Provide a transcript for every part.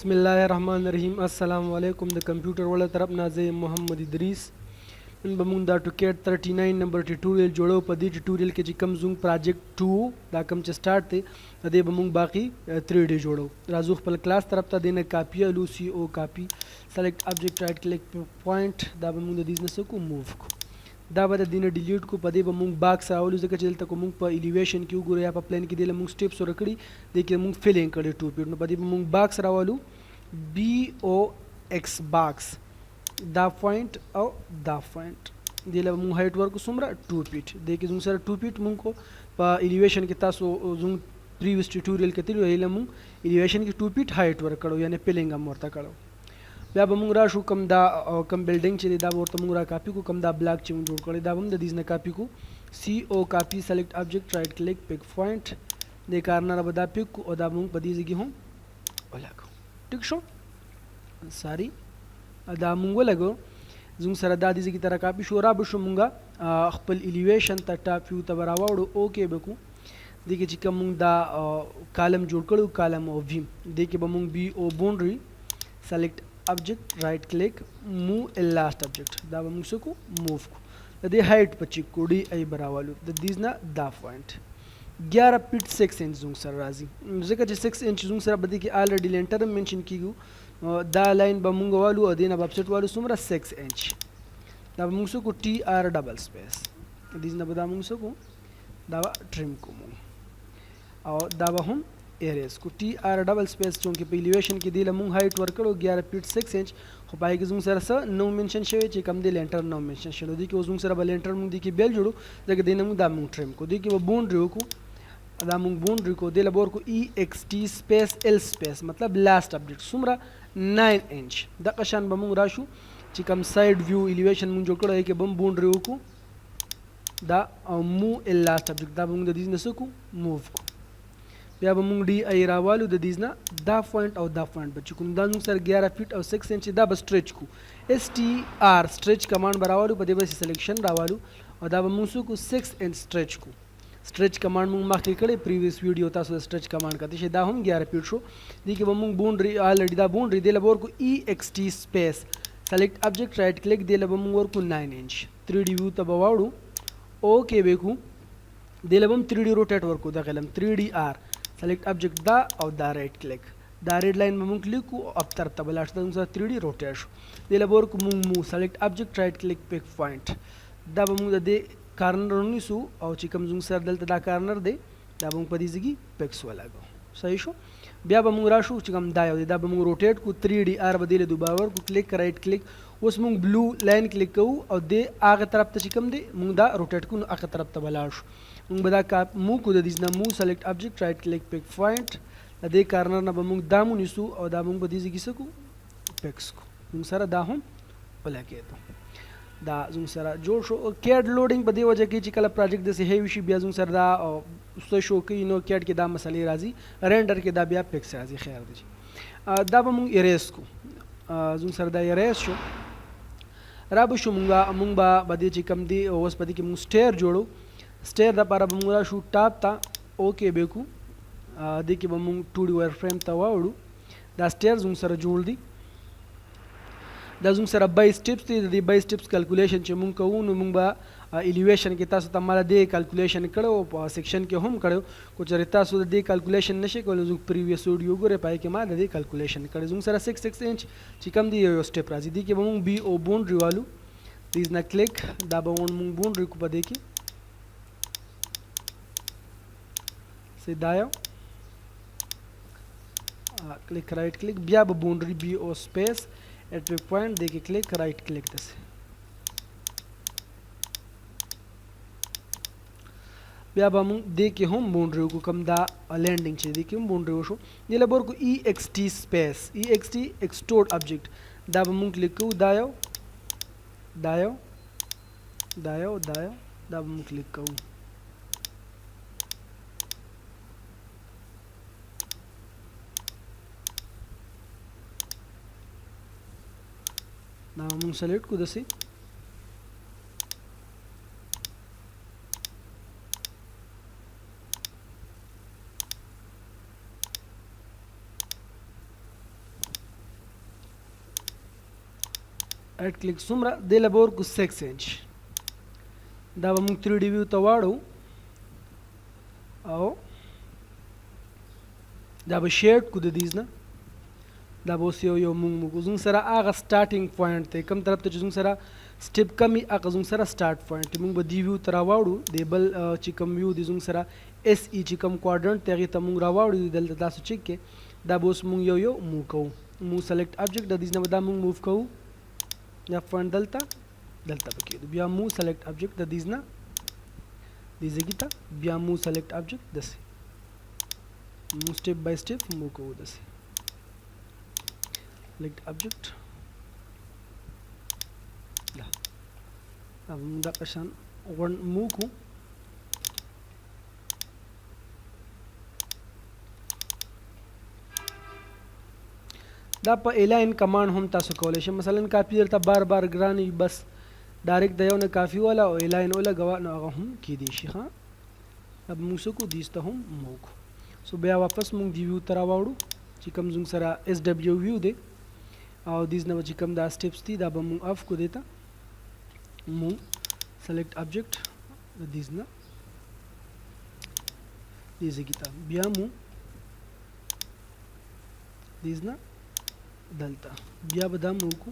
बिस्मिल्लाहिर्रहमानिर्रहीम अस्सलाम वालेकुम द कंप्यूटर वाला तरफ नाज़े मोहम्मद इदरीस इन बमूंग दा AutoCAD 39 नंबर ट्यूटोरियल जोड़ो पदी ट्यूटोरियल के जी कम जूंग प्रोजेक्ट 2 दा कम च स्टार्ट थे अदे बमूंग बाकी 3D जोड़ो राजू पल क्लास तरफ ता देना कापी लूसी ओ copy select object right click point दा बमूंग द दिस को मूव को दा बद दिन डिलीट को पदे बमूंग बाक्स आवलू जक चलता को मूंग पर एलिवेशन की गुरे या प्लेन की देले मूंग स्टेप्स रखड़ी देखिए मूंग फिलिंग करे 2 फीट पदे बमूंग बाक्स रावलू BOX बाक्स दा पॉइंट और दा पॉइंट दिला मूंग हाइट वर्क सुमरा 2 फीट देखिए जूं सर 2 फीट मूंग को पर एलिवेशन के तासो जूं प्रीवियस ट्यूटोरियल के तिलो हेला मूंग एलिवेशन की 2 फीट हाइट वर्क करो यानी फिलिंग अमरता करो बया बमूंग राशु कम दा कम बिल्डिंग चे दा बोर तमूंग रा कॉपी को कम दा ब्लॉक चे जोड़ करे दा बम द दिस ने कॉपी को CO copy select object right click pick point दे कारना बदा पिक को ओदा मूंग पदी जगी हूं ओलाको ठीक शो सारी अदा मूंग लगो जुंग सर दा दिस की तरह कॉपी शोरा बशो मूंगा खपल एलिवेशन ता टॉप व्यू तबरावाड़ो ओके बकू देखिए चिका मूंग दा कॉलम जोड़ करो कॉलम ऑफ व्यू देखिए बमूंग BO boundary select object right click move ए लास्ट ऑब्जेक्ट दा बमूंग सको मूव को दे हाइट पची कोडी आई बरावालू द दिस ना दा पॉइंट 11 फीट 6 इंच जुंग सर राजी जका 6 इंच जुंग सर बदी की ऑलरेडी लेंटर मेंशन कीगु दा लाइन बमूंग वालू अदीना वेबसाइट वालू सुमरा 6 इंच दा बमूंग सको TR डबल स्पेस दिस ना बदा मूंग सको दावा ट्रिम को मूंग और दावा हम एरियाज को TR डबल स्पेस चूँकि एलिवेशन की दिल मूंग हाइट वर्क करो 11 फीट 6 इंच हो पाएगी जुंग सर सा नो मेंशन शे चे कम दे लेंटर नो मेंशन शे दी कि जुंग सर बल लेंटर मूंग दी कि बेल जोड़ो जगह देना मूंग दा मूंग ट्रिम को दी कि वो बाउंड्री को दा मूंग बाउंड्री को दे लबोर को EXT स्पेस L स्पेस मतलब लास्ट अपडेट सुमरा 9 इंच द कशान बमूंग राशु ची कम साइड व्यू एलिवेशन मूंग जोड़ करो है कि बम बाउंड्री को दा मूव ए लास्ट अपडेट दा मूंग द दिस न सको मूव को या बमूंग डी आई रावालू द दिस ना दा पॉइंट और दा पॉइंट बच्चों को दानू सर 11 फीट और 6 इंच दा स्ट्रेच को STR स्ट्रेच कमांड बरावालू पदे बस सिलेक्शन रावालू और दा बमूंग को 6 इंच स्ट्रेच को स्ट्रेच कमांड मूंग माखली करे प्रीवियस वीडियो ता सो स्ट्रेच कमांड का दिशे दा हम 11 फीट शो दी के बमूंग बाउंड्री ऑलरेडी दा बाउंड्री दे लबोर को EXT space select object right click दे लबमूंग को 9 इंच 3D व्यू तबवाड़ू ओके बेकू दे लबम 3D रोटेट वर्क को दा कलम 3DR सेलेक्ट ऑब्जेक्ट दा और दा राइट क्लिक दा रेड लाइन में मूंग क्लिक को अब तर तबला 3D रोटेट दे लबोर को मूंग move select object right click pick point दा बमूंग दे कार्नर निसु और चिकम जुंग सर दल दा कार्नर दे दा बमूंग पदी जगी पिक्स वाला गो सही शो बिया बमूंग राशु चिकम दा दा बमूंग रोटेट को 3DR बदले दुबावर को क्लिक राइट क्लिक उस मूंग ब्लू लाइन क्लिक को और दे आगे तरफ त चिकम दे मूंग दा रोटेट को आगे तरफ तबलाश मूंग बदा का मूव को दिस ना move select object right click pick point दे कार्नर ना बमूंग दामू निसु और दामूंग बदी जगी सको पिक्स को मूंग सारा दा हम ओला के तो दा जुंग सारा जो शो CAD लोडिंग बदी वजह की चिकला प्रोजेक्ट दे से है विषय बिया जुंग सर दा उस शो के नो CAD के दा मसले राजी रेंडर के दा बिया पिक्स राजी खैर दी दा बमूंग इरेज को जुंग सर दा इरेज शो राबु शो मूंग बा बदी चिकम दी ओस बदी के मूंग स्टेयर जोड़ो स्टेयर दा पारा बमूंग शू टॉप ता ओके बेकू देखिए बमूंग 2D वायर फ्रेम ता वाड़ू दा स्टेयर जुंग सर जोड़ दी दा Jung sir by steps the by steps calculation चे मूंग कहूँ मूंग बा एलिवेशन के तासो तमारा दे कैलकुलेशन करो सेक्शन के हम करो कुछ रिता सो दे कैलकुलेशन नशे को जुंग प्रीवियस वीडियो गोरे पाए के मार दे कैलकुलेशन करे जुंग सर 6 इंच चिकम दी स्टेप राजी दी के बमूंग BO बाउंड्री वालू दिस ना क्लिक दा बमूंग बाउंड्री को पदे की सीधा क्लिक राइट क्लिक बिया बाउंड्री BO स्पेस एट पे पॉइंट देखिए क्लिक राइट क्लिक दसे बिया बम देखिए हम बाउंड्री को कम दा लैंडिंग चे देखिए हम बाउंड्री शो ये लबोर को EXT space EXT extrude object दा बम क्लिक को दायो दायो दायो दायो दा बम क्लिक करूँ ना हम सेलेक्ट को दसी رائټ کلیک څومره دې له به ورکو 6 انچ دا به موږ 3D ویو ته واړو او دا به شیډ کو د دیز نه دا به اوس یو موږ زموږ سره هغه سټارټینګ پوینټ دی کوم طرف ته چې زموږ سره سټیپ کم وي هغه زموږ سره سټارټ پوینټ دی موږ به دې ویو ته راواړو د بل چې کوم ویو دی زموږ سره اس ای چې کوم کوادرنټ دی هغې ته موږ راواړو دلته تاسو چیک کې دا به اوس موږ یو موو کوو موو سلیکټ آبجیکټ د دیز نه به دا موږ موو کوو دا پوینټ دلته به کېدو بیا موو سلیکټ آبجیکټ د دیز نه دې ځای ته بیا موو سلیکټ آبجیکټ داسې موو سټیپ بای سټیپ موو کوو داسې select object دا موږ دا قشان غون موو کو دا په الاین کمانډ هم تاسو کولی شئ مثلا کاپي درته بار بار ګران وي بس ډایرکټ د یو نه کافي والا او الاین ولګوه نو هغه هم کیدی شي ښه اب موږ څه کو دیس ته هم موو کو سو بیا واپس موږ دی ویو ته راواړو چې کوم زموږ سره اس ډبلیو ویو دی او دیز نه چې کوم دا سټیپس دي دا به موږ اف کو دیتا موو سلیکټ آبجیکټ د دیز نه دې ځای ته بیا موو دیز نه دلته بیا به دا موو کو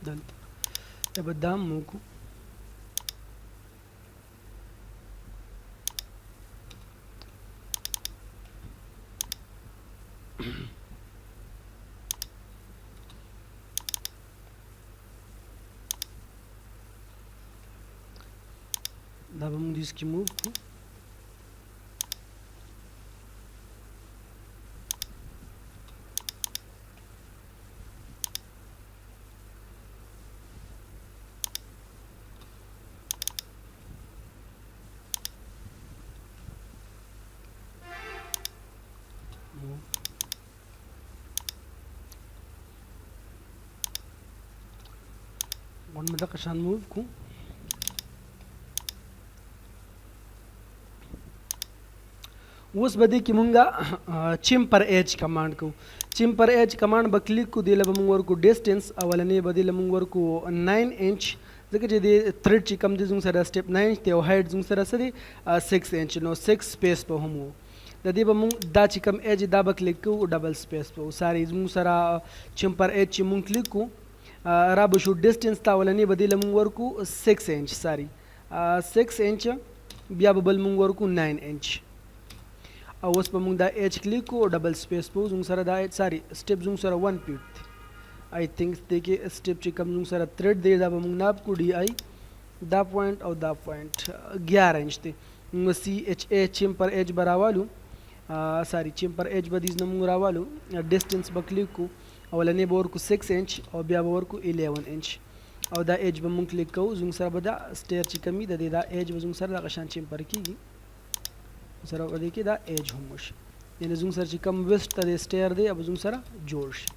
دلته بیا به دا موو کو دا به موږ دیس کې موو کو ون مې دغه شان موو کو اوس به دې کې مونږه چیمپر ایج کمانډ کوو چیمپر ایج کمانډ به کلیک کو دې له به مونږ ورکو ډسټنس اولنې به دې له مونږ ورکو 9 انچ ځکه چې د تھریډ چې کم دی زموږ سره سټیپ 9 انچ دی او هایټ زموږ سره څه دی 6 انچ نو 6 سپیس به هم و د دې به مونږ دا چې کم ایج دا به کلیک کوو ډبل سپیس به ساري زموږ سره چیمپر ایج چې مونږ کلیک کوو را به شو ډسټنس ته اولنې به دې له مونږ ورکو 6 انچ ساري 6 انچ بیا به بل مونږ ورکو 9 انچ او اوس به مونږ دا ایج کلیک کوو ډبل سپیس به زموږ سره دا ساري سټیپ زموږ سره 1 پیټ دی آی تھنک دې کې سټیپ چې کوم زموږ سره تھریډ دی دا به مونږ ناب کو ډي آی دا پوینټ او دا پوینټ 11 انچ دی نو سی ایچ ای چیمپر ایج به راوالو ساري چیمپر ایج به دیز نه مونږ راوالو ډسټنس به کلیک کوو اولنې به ورکو 6 انچ او بیا به ورکو 11 انچ او دا ایج به مونږ کلیک کوو زموږ سره به دا سټیر چې کمی د دې دا ایج به زموږ سره دغه شان چیمپر کیږي سره په دې کې دا ایج هم وشي یعنې زموږ سره چې کم ویسټ ته د سټیر دی अब زموږ سره جوړ شي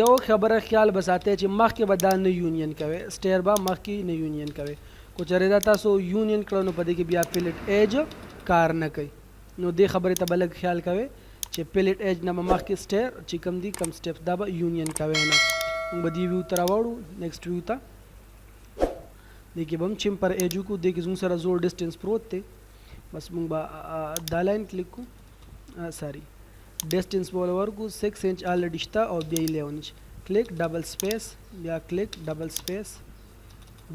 یو خبره خیال به ساتئ چې مخکې به دا نه یونین کوئ سټیر به مخکې نه یونین کوئ کو چېرې دا تاسو یونین کړو نو په دې کې بیا پیلټ ایج کار نه کوي نو دې خبرې ته به لږ خیال کوئ چې پیلټ ایج نه به مخکې سټیر چې کم دي کم سټیپ دا به یونین کوئ نه موږ به دې ویو ته راوړو نیکسټ ویو ته دې کې به هم چیمپر ایج وکړو دې کې زموږ سره زوړ ډسټنس پروت دی بس موږ به دا لاین کلیک کړو ساري ډسټنس به ورکو 6 انچ آلریډي شته او بیا 11 انچ کلیک ډبل سپیس بیا کلیک ډبل سپیس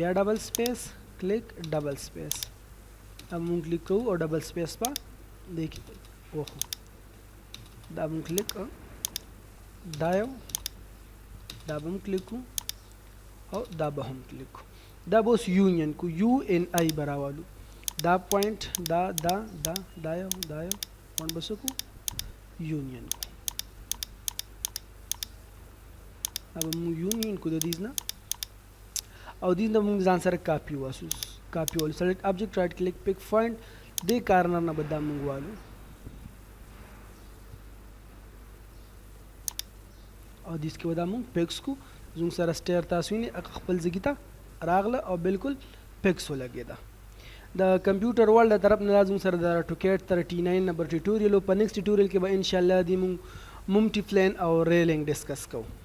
بیا ډبل سپیس کلیک ډبل سپیس अब موږ کلیک کوو او ډبل سپیس په دې کې اوه دا موږ کلیک دا یو دا به هم کلیک کوو او دا به هم کلیک کوو دا به اوس یونین کو یو ان آی به راولو دا پوینټ دا یو پوینټ به څه کوو یونین کو अब موږ یونین کو د دیز نه او دیز نه موږ ځان سره کاپي واسو کاپي ول سلیکټ آبجیکټ رائټ کلیک پک پوینټ دې کارنر نه بدا موږ والو او دیس کې ودا موږ پکس کو زموږ سره سټیر تاسو نه خپل ځګی ته راغله او بالکل پکس ولګیدا د کمپیوټر ورلد طرف نه لازم سره د AutoCAD 39 نمبر ټیوټوریال په نیکسټ ټیوټوریال کې به ان شاء الله د مونږ ممټي پلان او ریلینګ ډسکس کوو.